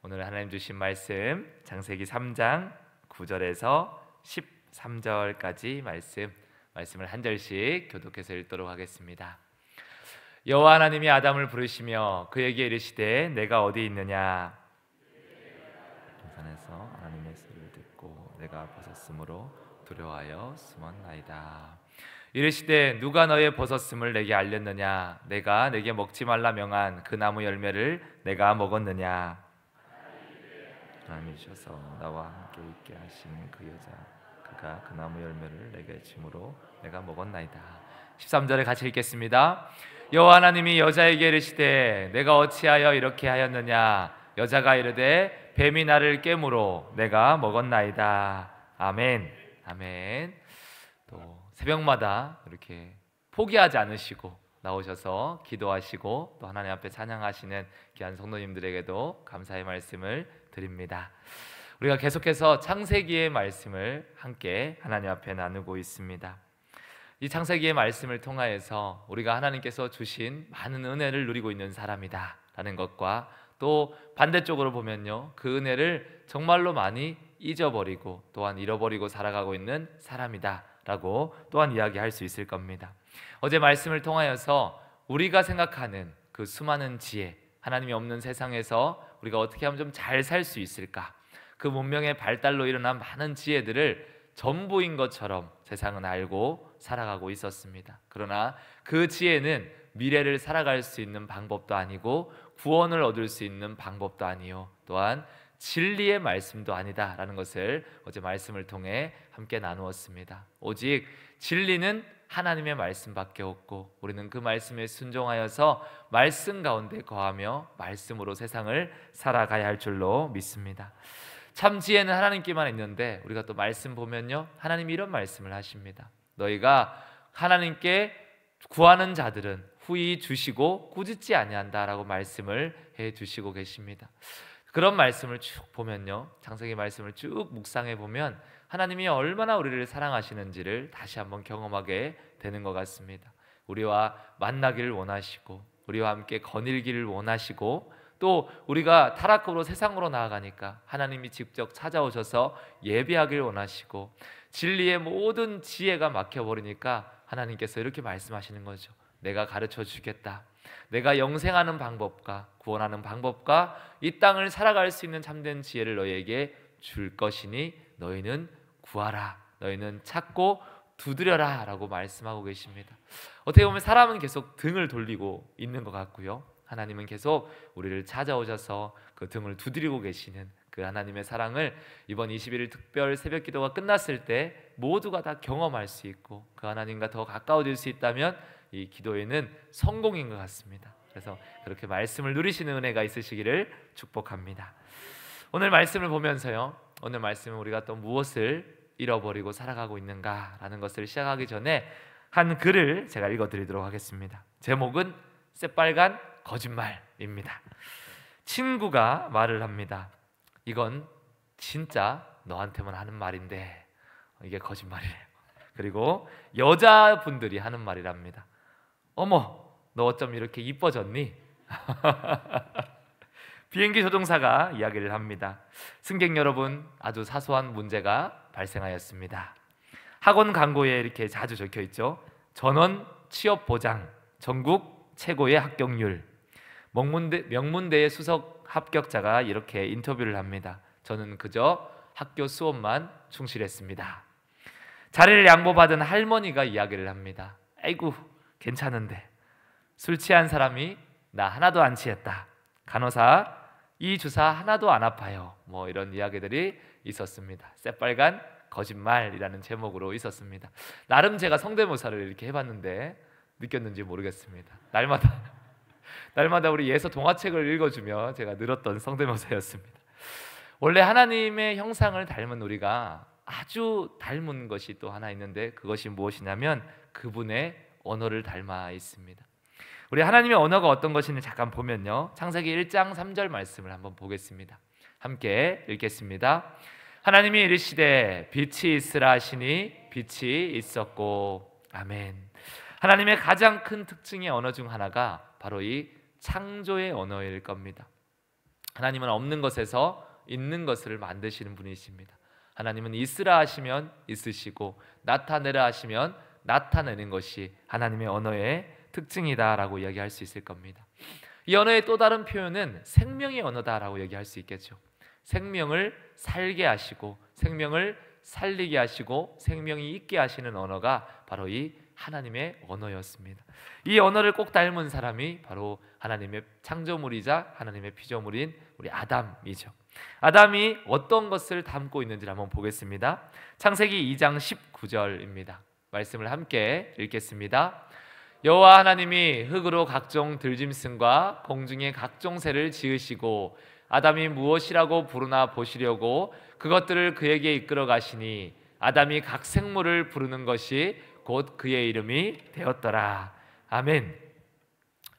오늘 하나님 주신 말씀 창세기 3장 9절에서 13절까지 말씀을 한 절씩 교독해서 읽도록 하겠습니다. 여호와 하나님이 아담을 부르시며 그에게 이르시되 내가 어디 있느냐? 동산에서 하나님의 소리를 듣고 내가 벗었으므로 두려워하여 숨었나이다. 이르시되 누가 너의 벗었음을 내게 알렸느냐? 내가 내게 먹지 말라 명한 그 나무 열매를 내가 먹었느냐? 하나님이 주셔서 나와 함께 있게 하신 그 여자 그가 그 나무 열매를 내게 주므로 내가 먹었나이다. 13절에 같이 읽겠습니다. 여호와 하나님이 여자에게 이르시되 내가 어찌하여 이렇게 하였느냐? 여자가 이르되 뱀이 나를 깨므로 내가 먹었나이다. 아멘. 아멘. 또 새벽마다 이렇게 포기하지 않으시고 나오셔서 기도하시고 또 하나님 앞에 찬양하시는 귀한 성도님들에게도 감사의 말씀을 드립니다. 우리가 계속해서 창세기의 말씀을 함께 하나님 앞에 나누고 있습니다. 이 창세기의 말씀을 통하여서 우리가 하나님께서 주신 많은 은혜를 누리고 있는 사람이다 라는 것과 또 반대쪽으로 보면요, 그 은혜를 정말로 많이 잊어버리고 또한 잃어버리고 살아가고 있는 사람이다 라고 또한 이야기할 수 있을 겁니다. 어제 말씀을 통하여서 우리가 생각하는 그 수많은 지혜, 하나님이 없는 세상에서 우리가 어떻게 하면 좀 잘 살 수 있을까, 그 문명의 발달로 일어난 많은 지혜들을 전부인 것처럼 세상은 알고 살아가고 있었습니다. 그러나 그 지혜는 미래를 살아갈 수 있는 방법도 아니고 구원을 얻을 수 있는 방법도 아니요 또한 진리의 말씀도 아니다라는 것을 어제 말씀을 통해 함께 나누었습니다. 오직 진리는 하나님의 말씀밖에 없고 우리는 그 말씀에 순종하여서 말씀 가운데 거하며 말씀으로 세상을 살아가야 할 줄로 믿습니다. 참 지혜는 하나님께만 있는데 우리가 또 말씀 보면요, 하나님이 이런 말씀을 하십니다. 너희가 하나님께 구하는 자들은 후히 주시고 꾸짖지 아니한다라고 말씀을 해주시고 계십니다. 그런 말씀을 쭉 보면요, 창세기 말씀을 쭉 묵상해 보면 하나님이 얼마나 우리를 사랑하시는지를 다시 한번 경험하게 되는 것 같습니다. 우리와 만나기를 원하시고 우리와 함께 거닐기를 원하시고 또 우리가 타락으로 세상으로 나아가니까 하나님이 직접 찾아오셔서 예배하기를 원하시고 진리의 모든 지혜가 막혀버리니까 하나님께서 이렇게 말씀하시는 거죠. 내가 가르쳐 주겠다. 내가 영생하는 방법과 구원하는 방법과 이 땅을 살아갈 수 있는 참된 지혜를 너희에게 줄 것이니 너희는 구하라, 너희는 찾고 두드려라 라고 말씀하고 계십니다. 어떻게 보면 사람은 계속 등을 돌리고 있는 것 같고요, 하나님은 계속 우리를 찾아오셔서 그 등을 두드리고 계시는 그 하나님의 사랑을 이번 21일 특별 새벽 기도가 끝났을 때 모두가 다 경험할 수 있고 그 하나님과 더 가까워질 수 있다면 이 기도에는 성공인 것 같습니다. 그래서 그렇게 말씀을 누리시는 은혜가 있으시기를 축복합니다. 오늘 말씀을 보면서요, 오늘 말씀은 우리가 또 무엇을 잃어버리고 살아가고 있는가라는 것을 시작하기 전에 한 글을 제가 읽어드리도록 하겠습니다. 제목은 새빨간 거짓말입니다. 친구가 말을 합니다. 이건 진짜 너한테만 하는 말인데 이게 거짓말이래요. 그리고 여자분들이 하는 말이랍니다. 어머, 너 어쩜 이렇게 이뻐졌니? 비행기 조종사가 이야기를 합니다. 승객 여러분, 아주 사소한 문제가 발생하였습니다. 학원 광고에 이렇게 자주 적혀 있죠. 전원 취업 보장, 전국 최고의 합격률. 명문대의 수석 합격자가 이렇게 인터뷰를 합니다. 저는 그저 학교 수업만 충실했습니다. 자리를 양보받은 할머니가 이야기를 합니다. 아이고, 괜찮은데 술 취한 사람이 나 하나도 안 취했다. 간호사, 이 주사 하나도 안 아파요. 뭐 이런 이야기들이 있었습니다. 새빨간 거짓말이라는 제목으로 있었습니다. 나름 제가 성대모사를 이렇게 해봤는데 느꼈는지 모르겠습니다. 날마다 우리 예서 동화책을 읽어주며 제가 늘었던 성대모사였습니다. 원래 하나님의 형상을 닮은 우리가 아주 닮은 것이 또 하나 있는데 그것이 무엇이냐면 그분의 언어를 닮아 있습니다. 우리 하나님의 언어가 어떤 것인지 잠깐 보면요, 창세기 1장 3절 말씀을 한번 보겠습니다. 함께 읽겠습니다. 하나님이 이르시되 빛이 있으라 하시니 빛이 있었고. 아멘. 하나님의 가장 큰 특징의 언어 중 하나가 바로 이 창조의 언어일 겁니다. 하나님은 없는 것에서 있는 것을 만드시는 분이십니다. 하나님은 있으라 하시면 있으시고 나타내라 하시면 나타내는 것이 하나님의 언어의 특징이다라고 이야기할 수 있을 겁니다. 이 언어의 또 다른 표현은 생명의 언어다라고 얘기할 수 있겠죠. 생명을 살게 하시고 생명을 살리게 하시고 생명이 있게 하시는 언어가 바로 이 하나님의 언어였습니다. 이 언어를 꼭 닮은 사람이 바로 하나님의 창조물이자 하나님의 피조물인 우리 아담이죠. 아담이 어떤 것을 담고 있는지 한번 보겠습니다. 창세기 2장 19절입니다. 말씀을 함께 읽겠습니다. 여호와 하나님이 흙으로 각종 들짐승과 공중의 각종 새를 지으시고 아담이 무엇이라고 부르나 보시려고 그것들을 그에게 이끌어 가시니 아담이 각 생물을 부르는 것이 곧 그의 이름이 되었더라. 아멘.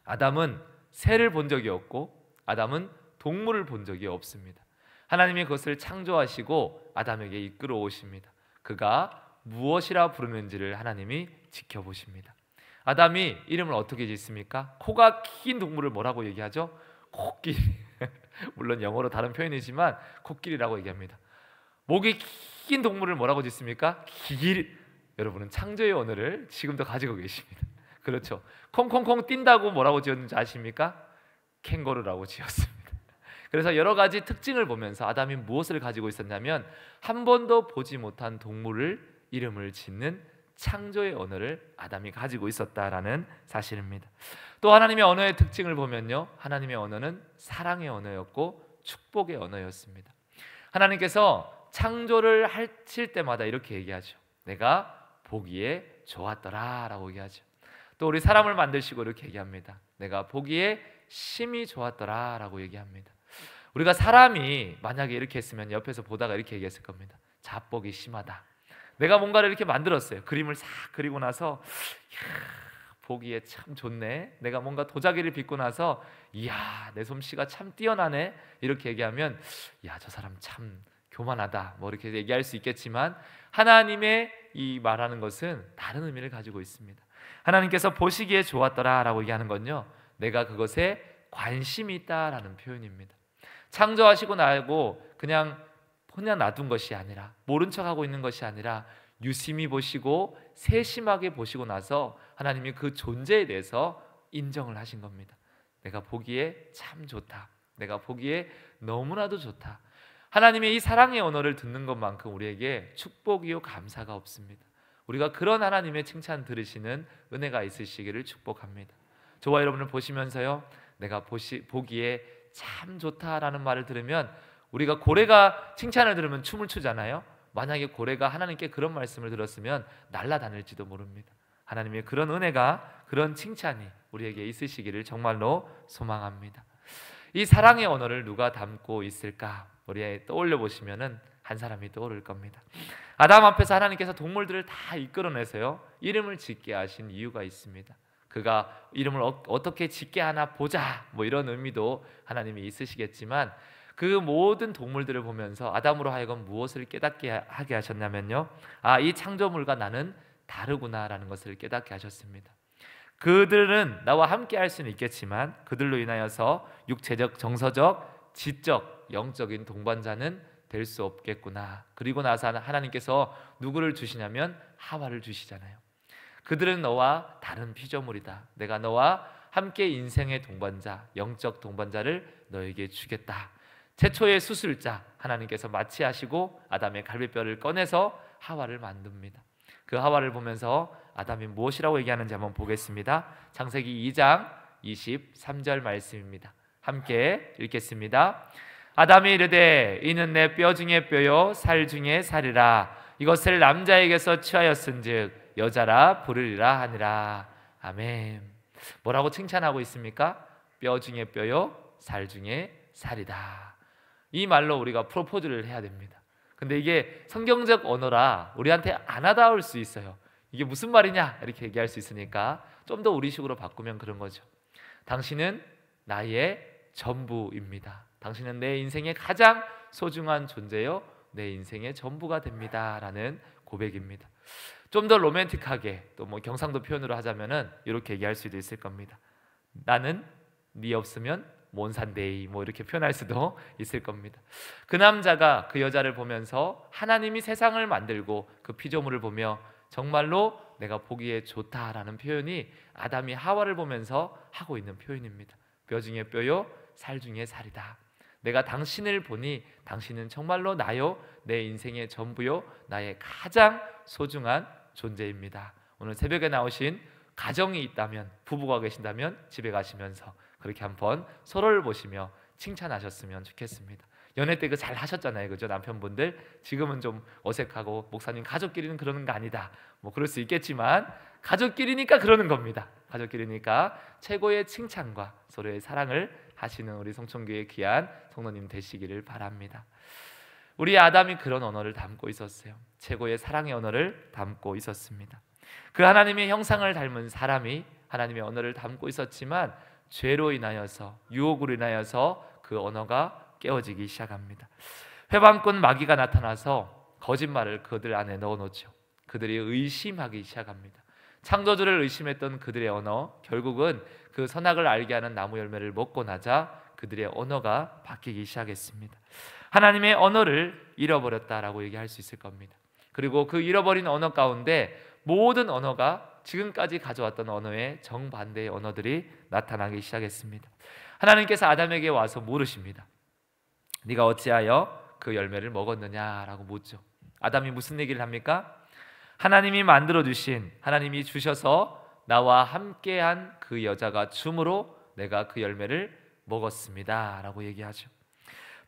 아담은 새를 본 적이 없고 아담은 동물을 본 적이 없습니다. 하나님이 그것을 창조하시고 아담에게 이끌어 오십니다. 그가 무엇이라 부르는지를 하나님이 지켜보십니다. 아담이 이름을 어떻게 짓습니까? 코가 긴 동물을 뭐라고 얘기하죠? 코끼리. 물론 영어로 다른 표현이지만 코끼리라고 얘기합니다. 목이 긴 동물을 뭐라고 짓습니까? 여러분은 창조의 언어를 지금도 가지고 계십니다. 그렇죠. 콩콩콩 뛴다고 뭐라고 지었는지 아십니까? 캥거루라고 지었습니다. 그래서 여러 가지 특징을 보면서 아담이 무엇을 가지고 있었냐면 한 번도 보지 못한 동물을 이름을 짓는 창조의 언어를 아담이 가지고 있었다라는 사실입니다. 또 하나님의 언어의 특징을 보면요, 하나님의 언어는 사랑의 언어였고 축복의 언어였습니다. 하나님께서 창조를 하실 때마다 이렇게 얘기하죠. 내가 보기에 좋았더라 라고 얘기하죠. 또 우리 사람을 만드시고 이렇게 얘기합니다. 내가 보기에 심히 좋았더라 라고 얘기합니다. 우리가 사람이 만약에 이렇게 했으면 옆에서 보다가 이렇게 얘기했을 겁니다. 자뻑이 심하다. 내가 뭔가를 이렇게 만들었어요. 그림을 싹 그리고 나서 보기에 참 좋네. 내가 뭔가 도자기를 빚고 나서 이야 내 솜씨가 참 뛰어나네. 이렇게 얘기하면 야 저 사람 참 교만하다 뭐 이렇게 얘기할 수 있겠지만 하나님의 이 말하는 것은 다른 의미를 가지고 있습니다. 하나님께서 보시기에 좋았더라 라고 얘기하는 건요, 내가 그것에 관심이 있다라는 표현입니다. 창조하시고 나고 그냥 놔둔 것이 아니라 모른 척하고 있는 것이 아니라 유심히 보시고 세심하게 보시고 나서 하나님이 그 존재에 대해서 인정을 하신 겁니다. 내가 보기에 참 좋다. 내가 보기에 너무나도 좋다. 하나님의 이 사랑의 언어를 듣는 것만큼 우리에게 축복이요 감사가 없습니다. 우리가 그런 하나님의 칭찬 들으시는 은혜가 있으시기를 축복합니다. 저와 여러분을 보시면서요, 내가 보기에 참 좋다라는 말을 들으면 우리가 고래가 칭찬을 들으면 춤을 추잖아요. 만약에 고래가 하나님께 그런 말씀을 들었으면 날아다닐지도 모릅니다. 하나님의 그런 은혜가, 그런 칭찬이 우리에게 있으시기를 정말로 소망합니다. 이 사랑의 언어를 누가 담고 있을까? 우리 떠올려 보시면은 한 사람이 떠오를 겁니다. 아담 앞에서 하나님께서 동물들을 다 이끌어내서요, 이름을 짓게 하신 이유가 있습니다. 그가 이름을 어떻게 짓게 하나 보자, 뭐 이런 의미도 하나님이 있으시겠지만 그 모든 동물들을 보면서 아담으로 하여금 무엇을 깨닫게 하게 하셨냐면요, 이 창조물과 나는 다르구나라는 것을 깨닫게 하셨습니다. 그들은 나와 함께 할 수는 있겠지만 그들로 인하여서 육체적, 정서적, 지적, 영적인 동반자는 될 수 없겠구나. 그리고 나서 하나님께서 누구를 주시냐면 하와를 주시잖아요. 그들은 너와 다른 피조물이다. 내가 너와 함께 인생의 동반자, 영적 동반자를 너에게 주겠다. 최초의 수술자 하나님께서 마취하시고 아담의 갈비뼈를 꺼내서 하와를 만듭니다. 그 하와를 보면서 아담이 무엇이라고 얘기하는지 한번 보겠습니다. 창세기 2장 23절 말씀입니다. 함께 읽겠습니다. 아담이 이르되 이는 내 뼈 중에 뼈요 살 중에 살이라. 이것을 남자에게서 취하였은즉 여자라 부르리라 하니라. 아멘. 뭐라고 칭찬하고 있습니까? 뼈 중에 뼈요 살 중에 살이다. 이 말로 우리가 프로포즈를 해야 됩니다. 근데 이게 성경적 언어라 우리한테 안 와닿을 수 있어요. 이게 무슨 말이냐 이렇게 얘기할 수 있으니까 좀 더 우리식으로 바꾸면 그런 거죠. 당신은 나의 전부입니다. 당신은 내 인생의 가장 소중한 존재요, 내 인생의 전부가 됩니다 라는 고백입니다. 좀 더 로맨틱하게 또 뭐 경상도 표현으로 하자면은 이렇게 얘기할 수도 있을 겁니다. 나는 네 없으면 몬산데이 뭐 이렇게 표현할 수도 있을 겁니다. 그 남자가 그 여자를 보면서 하나님이 세상을 만들고 그 피조물을 보며 정말로 내가 보기에 좋다라는 표현이 아담이 하와를 보면서 하고 있는 표현입니다. 뼈 중에 뼈요 살 중에 살이다. 내가 당신을 보니 당신은 정말로 나요, 내 인생의 전부요, 나의 가장 소중한 존재입니다. 오늘 새벽에 나오신 가정이 있다면, 부부가 계신다면 집에 가시면서 그렇게 한번 서로를 보시며 칭찬하셨으면 좋겠습니다. 연애 때 그 잘 하셨잖아요, 그죠? 남편분들 지금은 좀 어색하고 목사님 가족끼리는 그러는 거 아니다, 뭐 그럴 수 있겠지만 가족끼리니까 그러는 겁니다. 가족끼리니까 최고의 칭찬과 서로의 사랑을 하시는 우리 성천교회 귀한 성도님 되시기를 바랍니다. 우리 아담이 그런 언어를 담고 있었어요. 최고의 사랑의 언어를 담고 있었습니다. 그 하나님의 형상을 닮은 사람이 하나님의 언어를 담고 있었지만 죄로 인하여서, 유혹으로 인하여서 그 언어가 깨어지기 시작합니다. 회방꾼 마귀가 나타나서 거짓말을 그들 안에 넣어놓죠. 그들이 의심하기 시작합니다. 창조주를 의심했던 그들의 언어, 결국은 그 선악을 알게 하는 나무 열매를 먹고 나자 그들의 언어가 바뀌기 시작했습니다. 하나님의 언어를 잃어버렸다라고 얘기할 수 있을 겁니다. 그리고 그 잃어버린 언어 가운데 모든 언어가 지금까지 가져왔던 언어의 정반대의 언어들이 나타나기 시작했습니다. 하나님께서 아담에게 와서 물으십니다. 네가 어찌하여 그 열매를 먹었느냐라고 묻죠. 아담이 무슨 얘기를 합니까? 하나님이 만들어주신, 하나님이 주셔서 나와 함께한 그 여자가 줌으로 내가 그 열매를 먹었습니다 라고 얘기하죠.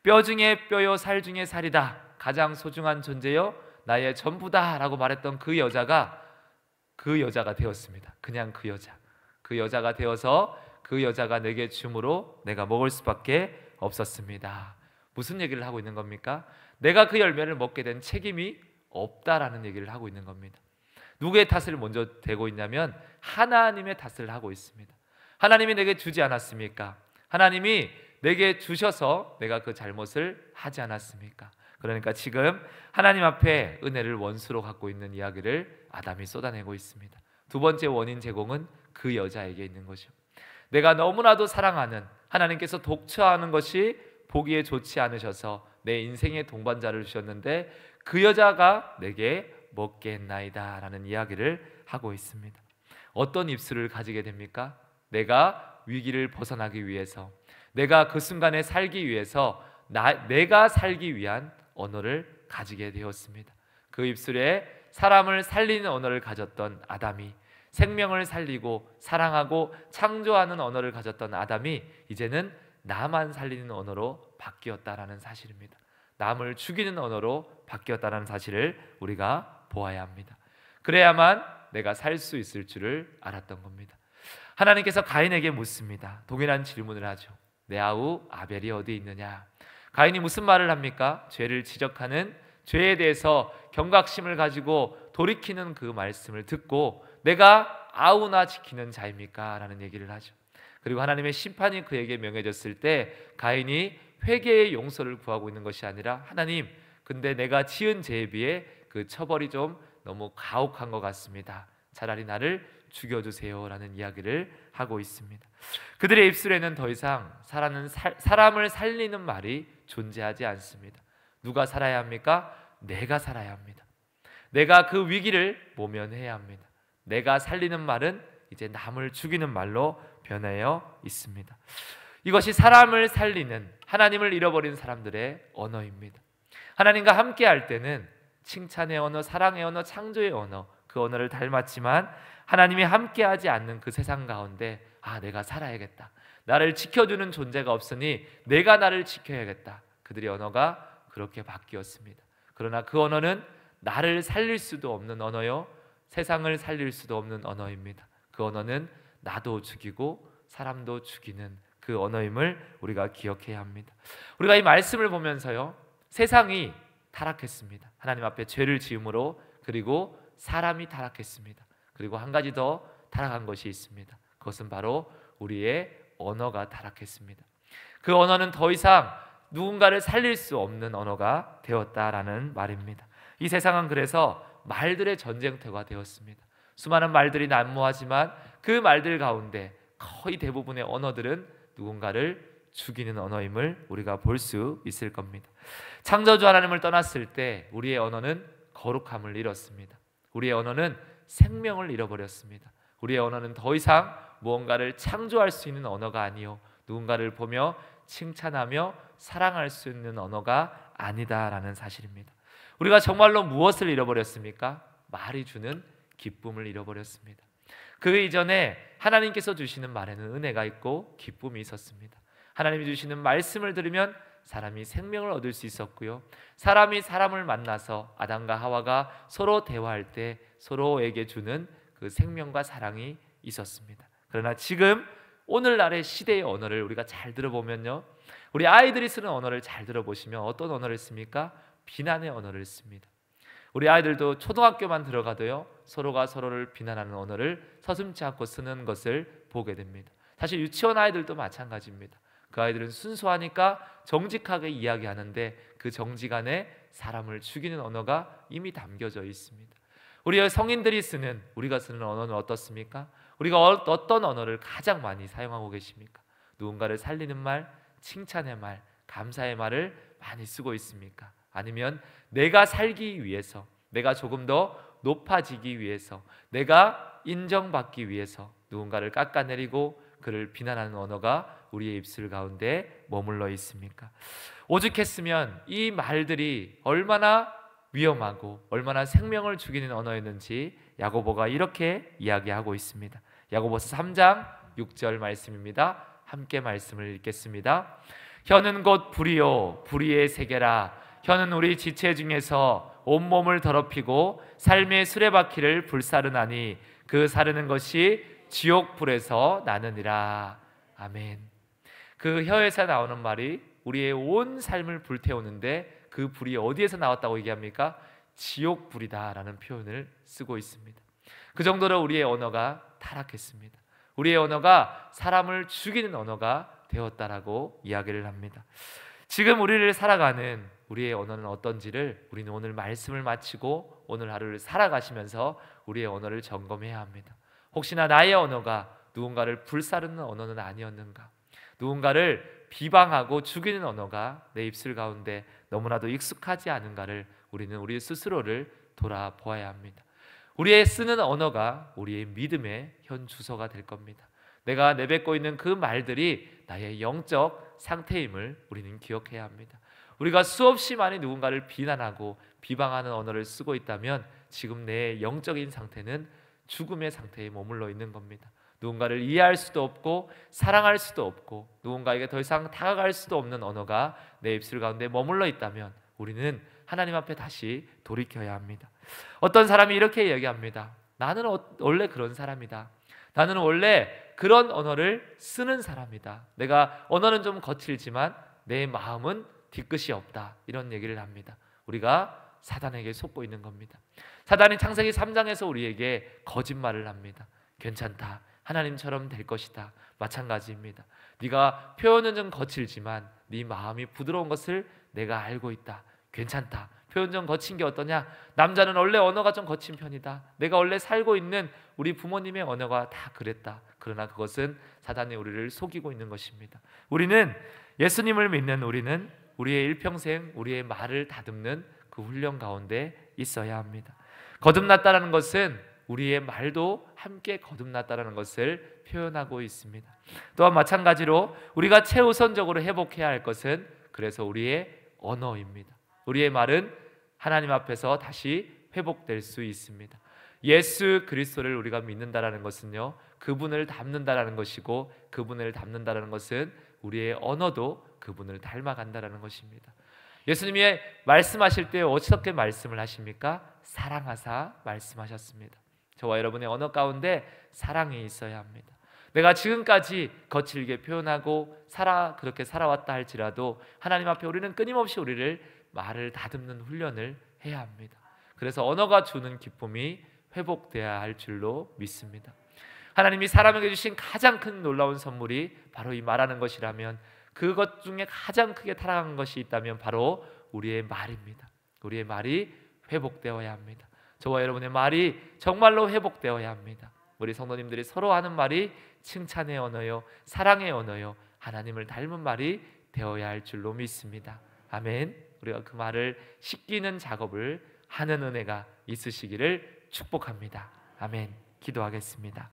뼈 중에 뼈요 살 중에 살이다, 가장 소중한 존재요 나의 전부다 라고 말했던 그 여자가 되었습니다. 그냥 그 여자가 되어서 그 여자가 내게 줌으로 내가 먹을 수밖에 없었습니다. 무슨 얘기를 하고 있는 겁니까? 내가 그 열매를 먹게 된 책임이 없다라는 얘기를 하고 있는 겁니다. 누구의 탓을 먼저 대고 있냐면 하나님의 탓을 하고 있습니다. 하나님이 내게 주지 않았습니까? 하나님이 내게 주셔서 내가 그 잘못을 하지 않았습니까? 그러니까 지금 하나님 앞에 은혜를 원수로 갖고 있는 이야기를 아담이 쏟아내고 있습니다. 두 번째 원인 제공은 그 여자에게 있는 거죠. 내가 너무나도 사랑하는 하나님께서 독처하는 것이 보기에 좋지 않으셔서 내 인생의 동반자를 주셨는데 그 여자가 내게 먹게 했나이다 라는 이야기를 하고 있습니다. 어떤 입술을 가지게 됩니까? 내가 위기를 벗어나기 위해서, 내가 그 순간에 살기 위해서 내가 살기 위한 언어를 가지게 되었습니다. 그 입술에 사람을 살리는 언어를 가졌던 아담이, 생명을 살리고 사랑하고 창조하는 언어를 가졌던 아담이 이제는 나만 살리는 언어로 바뀌었다라는 사실입니다. 남을 죽이는 언어로 바뀌었다는 사실을 우리가 보아야 합니다. 그래야만 내가 살 수 있을 줄을 알았던 겁니다. 하나님께서 가인에게 묻습니다. 동일한 질문을 하죠. 내 아우 아벨이 어디 있느냐? 가인이 무슨 말을 합니까? 죄를 지적하는, 죄에 대해서 경각심을 가지고 돌이키는 그 말씀을 듣고 내가 아우나 지키는 자입니까? 라는 얘기를 하죠. 그리고 하나님의 심판이 그에게 명해졌을 때 가인이 회개의 용서를 구하고 있는 것이 아니라 하나님, 근데 내가 지은 죄에 비해 그 처벌이 좀 너무 가혹한 것 같습니다. 차라리 나를 죽여주세요 라는 이야기를 하고 있습니다. 그들의 입술에는 더 이상 사람을 살리는 말이 존재하지 않습니다. 누가 살아야 합니까? 내가 살아야 합니다. 내가 그 위기를 모면해야 합니다. 내가 살리는 말은 이제 남을 죽이는 말로 변하여 있습니다. 이것이 사람을 살리는, 하나님을 잃어버린 사람들의 언어입니다. 하나님과 함께 할 때는 칭찬의 언어, 사랑의 언어, 창조의 언어, 그 언어를 닮았지만 하나님이 함께하지 않는 그 세상 가운데 내가 살아야겠다, 나를 지켜주는 존재가 없으니 내가 나를 지켜야겠다, 그들의 언어가 그렇게 바뀌었습니다. 그러나 그 언어는 나를 살릴 수도 없는 언어요, 세상을 살릴 수도 없는 언어입니다. 그 언어는 나도 죽이고 사람도 죽이는 그 언어임을 우리가 기억해야 합니다. 우리가 이 말씀을 보면서요, 세상이 타락했습니다. 하나님 앞에 죄를 지음으로. 그리고 사람이 타락했습니다. 그리고 한 가지 더 타락한 것이 있습니다. 그것은 바로 우리의 언어가 타락했습니다. 그 언어는 더 이상 누군가를 살릴 수 없는 언어가 되었다라는 말입니다. 이 세상은 그래서 말들의 전쟁터가 되었습니다. 수많은 말들이 난무하지만 그 말들 가운데 거의 대부분의 언어들은 누군가를 죽이는 언어임을 우리가 볼 수 있을 겁니다. 창조주 하나님을 떠났을 때 우리의 언어는 거룩함을 잃었습니다. 우리의 언어는 생명을 잃어버렸습니다. 우리의 언어는 더 이상 무언가를 창조할 수 있는 언어가 아니요, 누군가를 보며 칭찬하며 사랑할 수 있는 언어가 아니다라는 사실입니다. 우리가 정말로 무엇을 잃어버렸습니까? 말이 주는 기쁨을 잃어버렸습니다. 그 이전에 하나님께서 주시는 말에는 은혜가 있고 기쁨이 있었습니다. 하나님이 주시는 말씀을 들으면 사람이 생명을 얻을 수 있었고요, 사람이 사람을 만나서 아담과 하와가 서로 대화할 때 서로에게 주는 그 생명과 사랑이 있었습니다. 그러나 지금 오늘날의 시대의 언어를 우리가 잘 들어보면요, 우리 아이들이 쓰는 언어를 잘 들어보시면 어떤 언어를 씁니까? 비난의 언어를 씁니다. 우리 아이들도 초등학교만 들어가도요, 서로가 서로를 비난하는 언어를 서슴지 않고 쓰는 것을 보게 됩니다. 사실 유치원 아이들도 마찬가지입니다. 그 아이들은 순수하니까 정직하게 이야기하는데 그 정직 안에 사람을 죽이는 언어가 이미 담겨져 있습니다. 우리 성인들이 쓰는, 우리가 쓰는 언어는 어떻습니까? 우리가 어떤 언어를 가장 많이 사용하고 계십니까? 누군가를 살리는 말, 칭찬의 말, 감사의 말을 많이 쓰고 있습니까? 아니면 내가 살기 위해서, 내가 조금 더 높아지기 위해서, 내가 인정받기 위해서 누군가를 깎아내리고 그를 비난하는 언어가 우리의 입술 가운데 머물러 있습니까? 오죽했으면 이 말들이 얼마나 위험하고 얼마나 생명을 죽이는 언어였는지 야고보가 이렇게 이야기하고 있습니다. 야고보서 3장 6절 말씀입니다. 함께 말씀을 읽겠습니다. 혀는 곧 불이요 불의의 세계라. 혀는 우리 지체 중에서 온몸을 더럽히고 삶의 수레바퀴를 불사르나니 그 사르는 것이 지옥불에서 나느니라. 아멘. 그 혀에서 나오는 말이 우리의 온 삶을 불태우는데 그 불이 어디에서 나왔다고 얘기합니까? 지옥불이다라는 표현을 쓰고 있습니다. 그 정도로 우리의 언어가 타락했습니다. 우리의 언어가 사람을 죽이는 언어가 되었다라고 이야기를 합니다. 지금 우리를 살아가는 우리의 언어는 어떤지를 우리는 오늘 말씀을 마치고 오늘 하루를 살아가시면서 우리의 언어를 점검해야 합니다. 혹시나 나의 언어가 누군가를 불사르는 언어는 아니었는가? 누군가를 비방하고 죽이는 언어가 내 입술 가운데 너무나도 익숙하지 않은가를 우리는 우리 스스로를 돌아보아야 합니다. 우리의 쓰는 언어가 우리의 믿음의 현 주소가 될 겁니다. 내가 내뱉고 있는 그 말들이 나의 영적 상태임을 우리는 기억해야 합니다. 우리가 수없이 많이 누군가를 비난하고 비방하는 언어를 쓰고 있다면 지금 내 영적인 상태는 죽음의 상태에 머물러 있는 겁니다. 누군가를 이해할 수도 없고 사랑할 수도 없고 누군가에게 더 이상 다가갈 수도 없는 언어가 내 입술 가운데 머물러 있다면 우리는 하나님 앞에 다시 돌이켜야 합니다. 어떤 사람이 이렇게 얘기합니다. 나는 원래 그런 사람이다. 나는 원래 그런 언어를 쓰는 사람이다. 내가 언어는 좀 거칠지만 내 마음은 뒤끝이 없다. 이런 얘기를 합니다. 우리가 사단에게 속고 있는 겁니다. 사단이 창세기 3장에서 우리에게 거짓말을 합니다. 괜찮다. 하나님처럼 될 것이다. 마찬가지입니다. 네가 표현은 좀 거칠지만 네 마음이 부드러운 것을 내가 알고 있다. 괜찮다. 표현 좀 거친 게 어떠냐? 남자는 원래 언어가 좀 거친 편이다. 내가 원래 살고 있는 우리 부모님의 언어가 다 그랬다. 그러나 그것은 사단이 우리를 속이고 있는 것입니다. 우리는 예수님을 믿는 우리는 우리의 일평생 우리의 말을 다듬는 그 훈련 가운데 있어야 합니다. 거듭났다는 것은 우리의 말도 함께 거듭났다는 것을 표현하고 있습니다. 또한 마찬가지로 우리가 최우선적으로 회복해야 할 것은 그래서 우리의 언어입니다. 우리의 말은 하나님 앞에서 다시 회복될 수 있습니다. 예수 그리스도를 우리가 믿는다라는 것은요, 그분을 닮는다라는 것이고 그분을 닮는다라는 것은 우리의 언어도 그분을 닮아간다라는 것입니다. 예수님이 말씀하실 때 어떻게 말씀을 하십니까? 사랑하사 말씀하셨습니다. 저와 여러분의 언어 가운데 사랑이 있어야 합니다. 내가 지금까지 거칠게 표현하고 그렇게 살아왔다 할지라도 하나님 앞에 우리는 끊임없이 우리를 말을 다듬는 훈련을 해야 합니다. 그래서 언어가 주는 기쁨이 회복돼야 할 줄로 믿습니다. 하나님이 사람에게 주신 가장 큰 놀라운 선물이 바로 이 말하는 것이라면 그것 중에 가장 크게 타락한 것이 있다면 바로 우리의 말입니다. 우리의 말이 회복되어야 합니다. 저와 여러분의 말이 정말로 회복되어야 합니다. 우리 성도님들이 서로 하는 말이 칭찬의 언어요, 사랑의 언어요, 하나님을 닮은 말이 되어야 할 줄로 믿습니다. 아멘. 우리가 그 말을 씻기는 작업을 하는 은혜가 있으시기를 축복합니다. 아멘. 기도하겠습니다.